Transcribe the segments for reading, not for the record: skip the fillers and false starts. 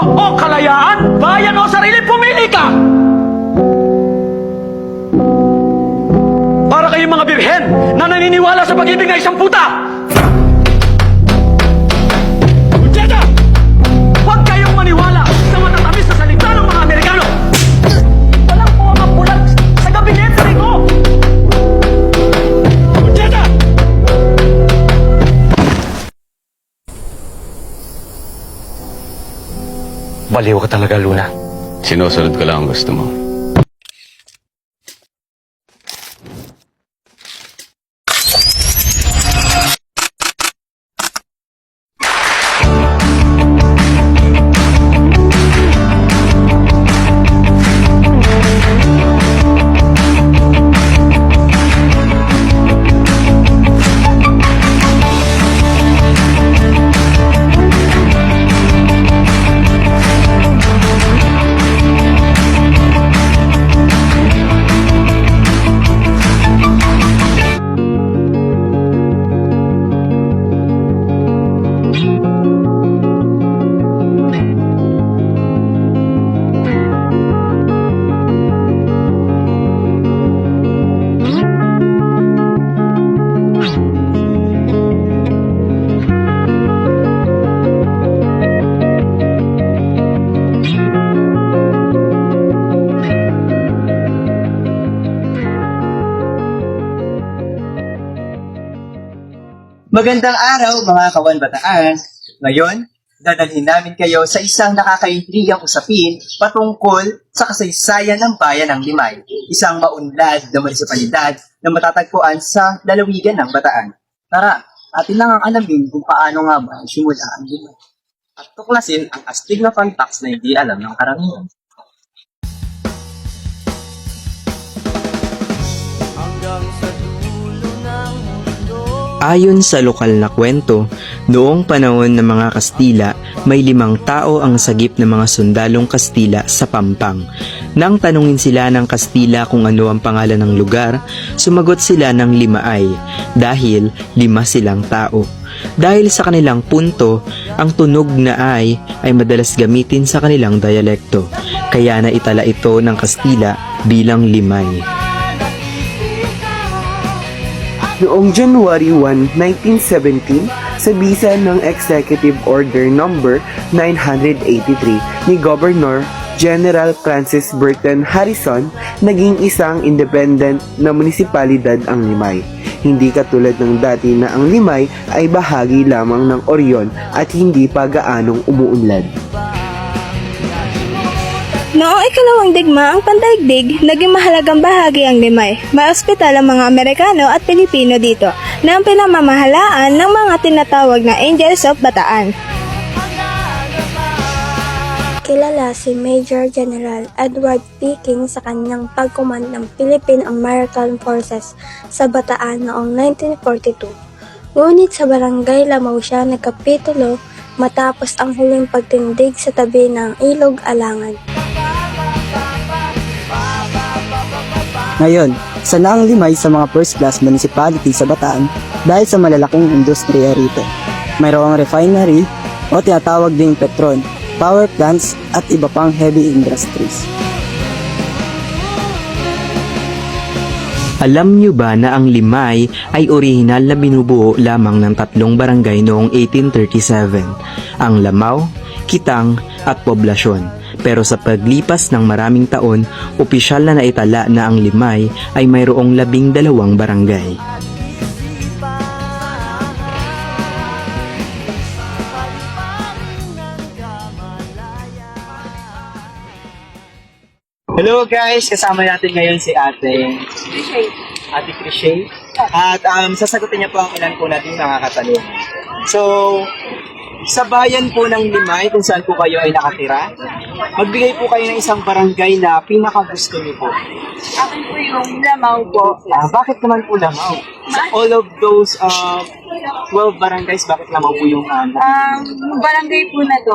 o kalayaan? Bayan o sarili, pumili ka! Para kayong mga birhen na naniniwala sa pag-ibig ng isang puta! Jeda! Huwag kayong maniwala sa matatamis na salita ng mga Amerikano! Walang mga bulag sa gabinete ko! Jeda! Baliw ka talaga, Luna. Sinusunod ko lang ang gusto mo. Magandang araw mga kawanbataan. Ngayon, dadalhin namin kayo sa isang nakakaintrigang usapin patungkol sa kasaysayan ng bayan ng Limay, isang maunlad na munisipalidad na matatagpuan sa lalawigan ng Bataan. Tara, atin lang ang alamin kung paano nga ba simula ang Limay at tuklasin ang astig na fun facts na hindi alam ng karamihan. Ayon sa lokal na kwento, noong panahon ng mga Kastila, may 5 tao ang sagip ng mga sundalong Kastila sa Pampang. Nang tanungin sila ng Kastila kung ano ang pangalan ng lugar, sumagot sila ng Limay dahil 5 silang tao. Dahil sa kanilang punto, ang tunog na ay madalas gamitin sa kanilang dialekto, kaya naitala ito ng Kastila bilang Limay. Noong January 1, 1917, sa bisa ng Executive Order No. 983 ni Governor General Francis Burton Harrison, naging isang independent na munisipalidad ang Limay. Hindi katulad ng dati na ang Limay ay bahagi lamang ng Orion at hindi pa gaanong umuunlad. Noong ikalawang digma ang pandaigdig, naging mahalagang bahagi ang Limay. May ospital ang mga Amerikano at Pilipino dito na ang pinamamahalaan ng mga tinatawag na Angels of Bataan. Kilala si Major General Edward P. King sa kanyang pagkumand ng Philippine American Forces sa Bataan noong 1942. Ngunit sa barangay Lamao siya nagkapitulo matapos ang huling pagtindig sa tabi ng Ilog Alangan. Ngayon, isa na ang Limay sa mga first class municipality sa Bataan dahil sa malalaking industriya rito. Mayroong refinery o tinatawag ding Petron, power plants at iba pang heavy industries. Alam niyo ba na ang Limay ay orihinal na binubuo lamang ng 3 barangay noong 1837, ang Lamao, Kitang at Poblasyon. Pero sa paglipas ng maraming taon, opisyal na naitala na ang Limay ay mayroong 12 barangay. Hello guys, kasama natin ngayon si Ate Crishay. At sasagutin niya po ang ilan po natin mga katanungan. So, sa bayan po ng Limay, kung saan po kayo ay nakatira, magbigay po kayo ng isang barangay na pinakagusto niyo po. Akin po yung Lamao po. Bakit naman po Lamao? Sa all of those 12 barangays, bakit Lamao po yung Yung barangay po na to,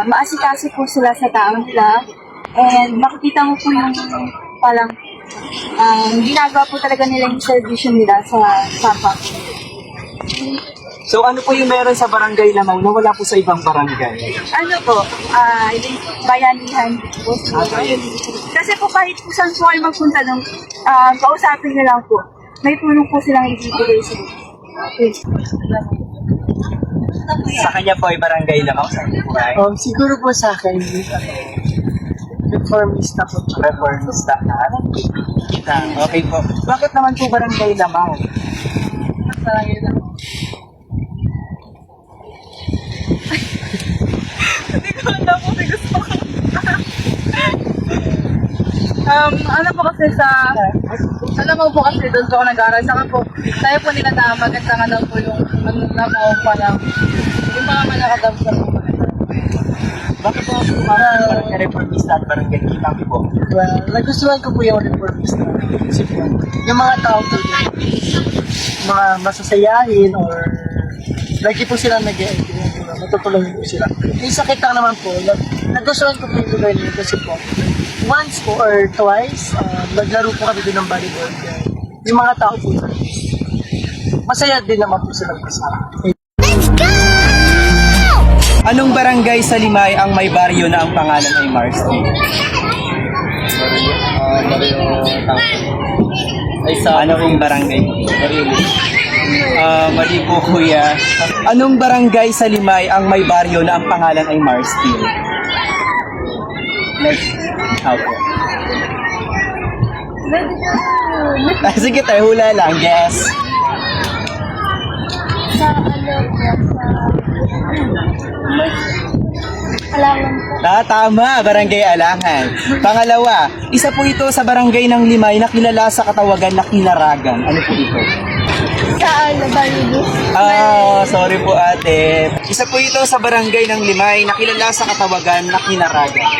maasikaso po sila sa taong nila. And makikita mo po yung parang ginagawa po talaga nila yung servisyo nila sa Sapa. So ano po yung meron sa barangay Lamang na wala po sa ibang barangay? Ano po, yung bayanihan po. Kasi po kahit po saan po kayo magpunta nung kausapin nyo lang po, may tulong po silang ibibigay sa Sa kanya po ay barangay Lamang sa inyo po ay? Siguro po sa akin, reformista po. Reformista. Okay po. Bakit naman po barangay Lamang? barangay lang. Hindi ko alam po, may gusto ko. Ano po kasi alam mo po kasi doon po ako nag-aaral. Saka po, tayo po nila na maganda nga daw po yung ano na po parang yung mga manakadam sa po. Bakit po ang barangay reformista at barangay Kitang po? Well, nagustuhan ko po yung reformista. Kasi po, yung mga tao po, mga masasayahin or lagi po sila nag-e-enjoy, matutulungan po sila. Yung sa Kitang naman po, nagustuhan ko po yung lugar niyo kasi po, once po or twice, naglaro po kami din ng volleyball. Yung mga tao po, masaya din naman po silang kasama. Anong barangay sa Limay ang may baryo na ang pangalan ay Marston? Ay sa ano pong barangay? Mali po kuya. Anong barangay sa Limay ang may baryo na ang pangalan ay Marston? Opo. Sige tayo, hula lang. Guess. Sa Alangan po. Tama, Barangay Alangan. Pangalawa, isa po ito sa barangay ng Limay na kilala sa katawagan na Kinaragan. Ano po ito? Saan na Balibis? Sorry po ate. Isa po ito sa barangay ng Limay na kilala sa katawagan na Kinaragan.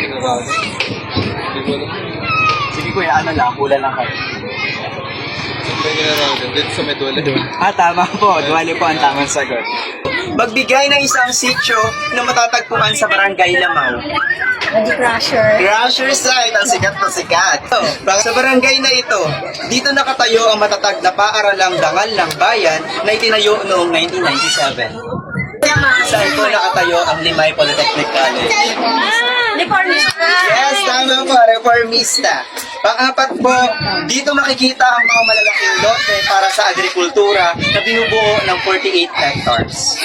Ano po ito? Sige kuya, ano lang, hula lang kayo. Tama po. Duwali po ang tamang sagot. Magbigay ng isang sitio na matatagpuan sa Barangay Lamau. Candy Crusher. Crusher site, ang sikat na sikat. Sa barangay na ito, dito nakatayo ang matatag na paaralang dangal ng bayan na itinayo noong 1997. Saan po nakatayo ang Limay Polytechnic College? Reformista. Yes, tama po, reformista. Pang-apat po, dito makikita ang mga malalaking lote para sa agrikultura na binubuo ng 48 hectares.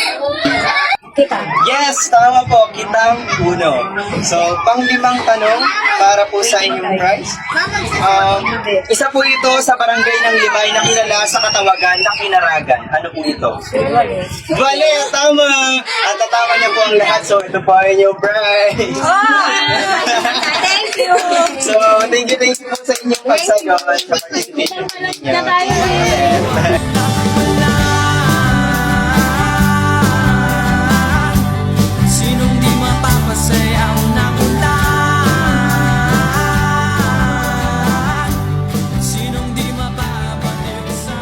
Kita. Yes, tama po, Kitang Uno. So, pang-limang tanong para po sa inyong prize. Isa po ito sa barangay ng Limay na kilala sa katawagan na Kinaragan. Ano po ito? Vale, tama! At tatama niya po ang lahat. So, ito po ang inyong prize. Thank you. So, thank you po sa inyong pagsagot sa participation ninyo. Sinong di mapapasay ang nakulan? Sinong di mapapatid sa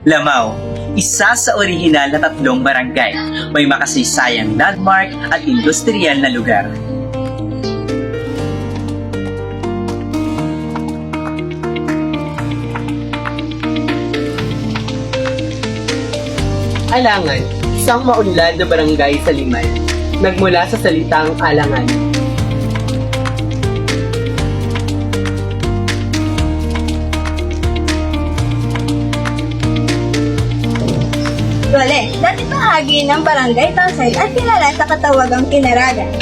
Lamau, isa sa orihinal na tatlong barangay. May makasaysayang landmark at industrial na lugar. Alangan, isang maunlad na barangay sa Limay, nagmula sa salitang alangan. Wale, dati bahagi ng Barangay Tansay at kilala sa katawagang Kinaragan.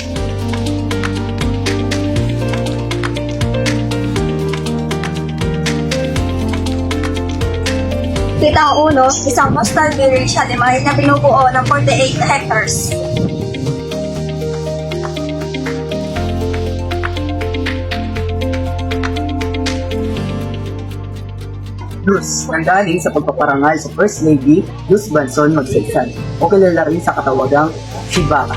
Kitang Uno, isang coastal village sa Limay na binubuo ng 48 hectares. Luz, nanggaling sa pagpaparangal sa First Lady Luz Banson Magsaysay o kilala rin sa katawagang Shibaka.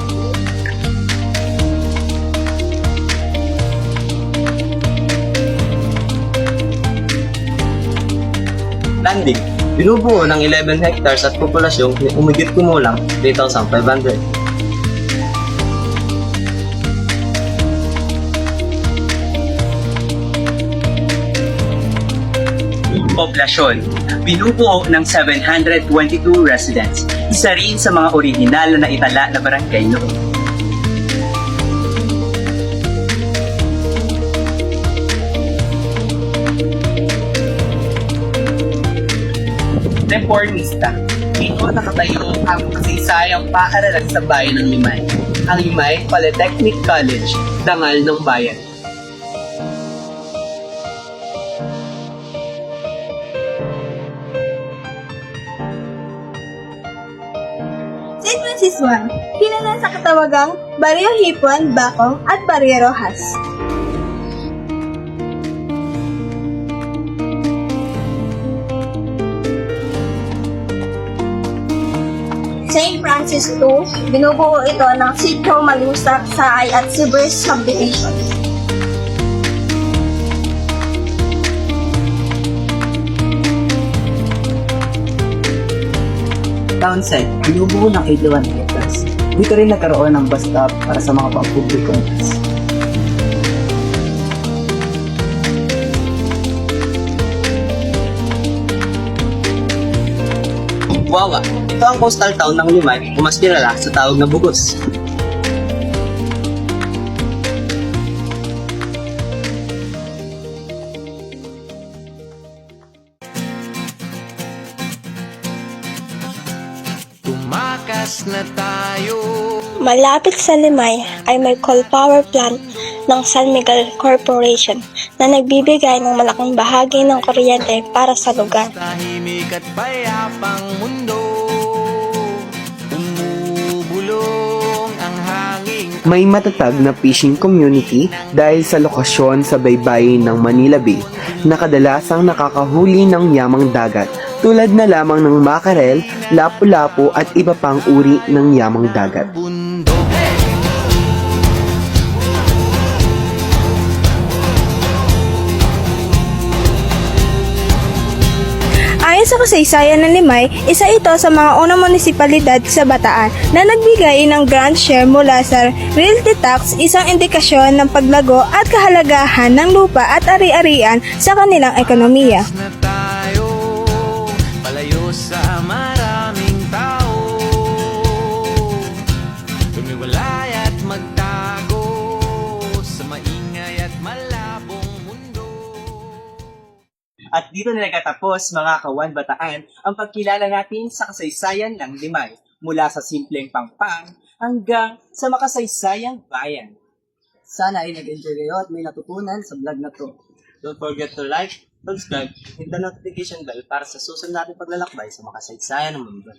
Landing, binubuo ng 11 hectares at populasyong umigit kumulang 3,500. Poblasyon, binubuo ng 722 residents. Isa rin sa mga orihinal na naitala na barangay noon. Reformista. Dito nakatayo ang kasaysayang paaralan sa bayan ng Limay. Ang Limay Polytechnic College, dangal ng bayan. St. Francis I, kilala sa katawagang Barrio Hipon, Bacong at Barrio Rojas. St. Francis II, binubuo ito ng Sitio Malusak, Saay at Sibers subdivisions. Townsend, binubuo ng 81 hectares. Dito rin nagkaroon ng bus stop para sa mga pampublikong bus. Wawa, ito ang coastal town ng Limay o mas kilala sa tawag na Bugos. Malapit sa Limay ay may coal power plant ng San Miguel Corporation na nagbibigay ng malaking bahagi ng kuryente para sa lugar. Tahimik at payapang mundo, umubulong ang hangin. May matatag na fishing community dahil sa lokasyon sa baybayin ng Manila Bay na kadalasang nakakahuli ng yamang dagat tulad na lamang ng makarel, lapu-lapu at iba pang uri ng yamang dagat. Ayon sa kasaysayan ng Limay, isa ito sa mga unang munisipalidad sa Bataan na nagbigay ng grant share mula sa realty tax, isang indikasyon ng paglago at kahalagahan ng lupa at ari-arian sa kanilang ekonomiya. Na tayo, palayo sa maraming tao, tumiwalay at magtago sa maingay at malabong mundo. At dito na nagtatapos mga kawan Bataan ang pagkilala natin sa kasaysayan ng Limay mula sa simpleng pangpang hanggang sa makasaysayang bayan. Sana ay nag-enjoy kayo at may natutunan sa vlog na to. Don't forget to like, subscribe, hit the notification bell para sa susunod natin paglalakbay sa makasaysayan ng mundo.